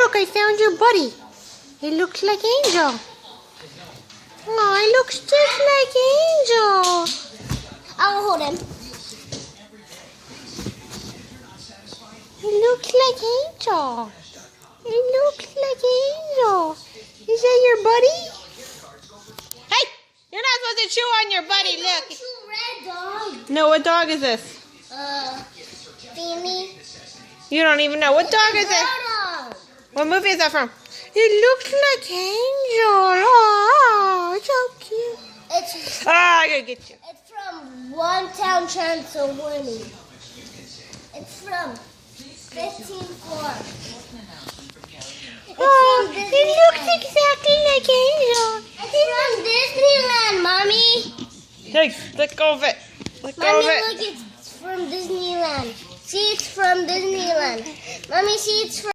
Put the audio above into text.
look, I found your buddy. It looks like Angel. Oh, it looks just like Angel. I'll hold him. It looks like Angel. It looks like Angel. Is that your buddy? Hey, you're not supposed to chew on your buddy. Look. It's a red dog. No, what dog is this? Beanie. You don't even know. What dog is it? Dog. What movie is that from? It looks like Angel. Oh, so cute. It's Ah, I gotta get you. It's from One Town, Transylvania. It's from 15th floor. Oh, it looks exactly like Angel. It's from Disneyland, Mommy. Hey, let go of it. Let go Mommy, of it. look, it's from Disneyland. See, it's from Disneyland. Mommy, see, it's from